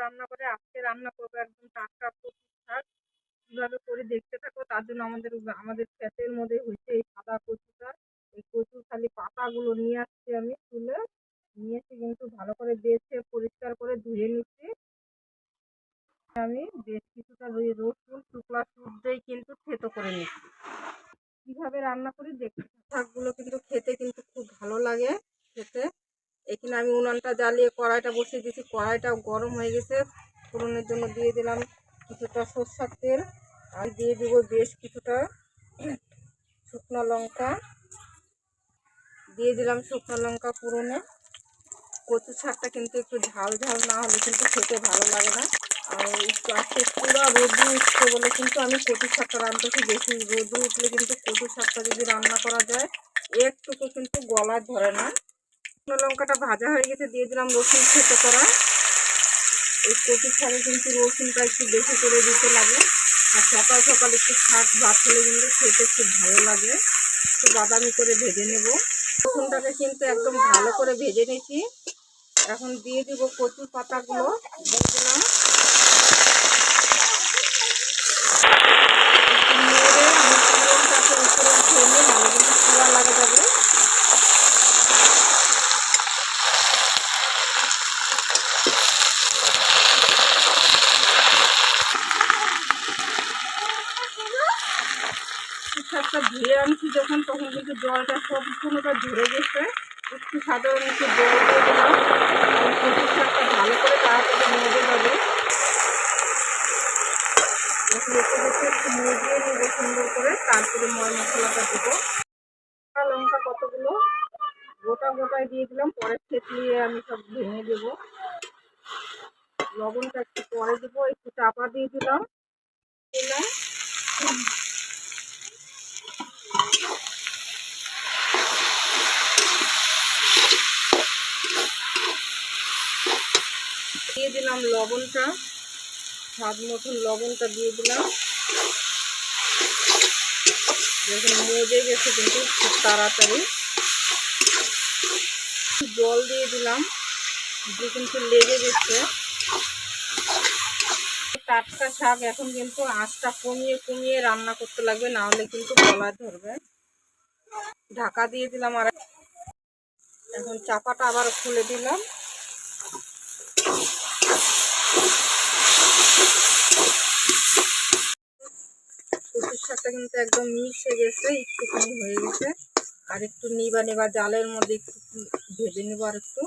রান্না করে। আজকে রান্না করবো একদম টাটকা কচু শাক। কিভাবে করে দেখতে থাকো। তার জন্য আমাদের ক্ষেতের মধ্যে হয়েছে এই সাদা কচুটা। এই কচুর খালি পাতাগুলো নিয়ে আসছি, আমি তুলে নিয়ে এসে কিন্তু ভালো করে বেছে পরিষ্কার করে ধুয়ে নিচ্ছি। আমি বেশ কিছুটা রসুন শুকলা শুদ্ধই কিন্তু থেতো করে নিচ্ছি। কিভাবে রান্না করি দেখতে। শাকগুলো কিন্তু খেতে কিন্তু খুব ভালো লাগে খেতে। এখানে আমি উনানটা জ্বালিয়ে কড়াইটা বসিয়ে দিয়েছি। কড়াইটাও গরম হয়ে গেছে। ফোড়নের জন্য দিয়ে দিলাম কিছুটা সরষের তেল, আর দিয়ে দিব বেশ কিছুটা শুকনো লঙ্কা। দিয়ে দিলাম শুকনো লঙ্কা ফোড়নে। কচু শাকটা কিন্তু একটু ঝাল ঝাল না হলে কিন্তু খেতে ভালো লাগে না। আর একটু আজকে পুরো রোদু উঠছে বলে কিন্তু আমি কচু শাকটা রান্নাতেছি। বেশি রোদু উঠলে কিন্তু কচু শাকটা যদি রান্না করা যায় একটুকু কিন্তু গলায় ধরে না। শুকনো লঙ্কাটা ভাজা হয়ে গেছে, দিয়ে দিলাম রসুন থেতো করা। এই কচু শাকে কিন্তু রসুনটা একটু বেশি করে দিতে লাগে। আর সকাল সকাল একটু শাক ভাজলে কিন্তু খেতে খুব ভালো লাগে। একটু বাদামি করে ভেজে নেব। রসুনটাকে কিন্তু একদম ভালো করে ভেজে নিয়েছি। এখন দিয়ে দিব কচুর পাতাগুলো, দিয়ে দিলাম। উপরে উঠিয়ে নিয়ে নাহলে কিন্তু চুলা লাগা যাবে। শাকটা ধুয়ে আনছি যখন, তখন কিন্তু জলটা সম্পূর্ণটা ঝরে গেছে। একটু সাধারণ একটু জল দিয়ে দিলাম। কচু শাকটা ভালো করে তাড়াতাড়ি মজে যাবে। একটু মজিয়ে নেবো সুন্দর করে, তারপরে মশলাটা দেবো। লঙ্কা কতগুলো গোটা গোটায় দিয়ে দিলাম, পরে থেতলিয়ে আমি সব ভেঙে দেবো। লবণটা একটু পরে দেবো। একটু চাপা দিয়ে দিলাম। দিয়ে দিলাম লবণটা, স্বাদ মতন লবণটা দিয়ে দিলাম। যখন মজে গেছে কিন্তু খুব তাড়াতাড়ি জল দিয়ে দিলাম, যে কিন্তু লেগে গেছে। টাটকা শাক এখন কিন্তু আঁচটা কমিয়ে কমিয়ে রান্না করতে লাগবে, না হলে কিন্তু গলায় ধরবে। ঢাকা দিয়ে দিলাম। আর এখন চাপাটা আবার খুলে দিলাম। কচুর শাকটা কিন্তু একদম মিশে গেছে, একটুখানি হয়ে গেছে। আর একটু নিবা নেবা জালের মধ্যে একটু ভেজে নেবো আর একটু।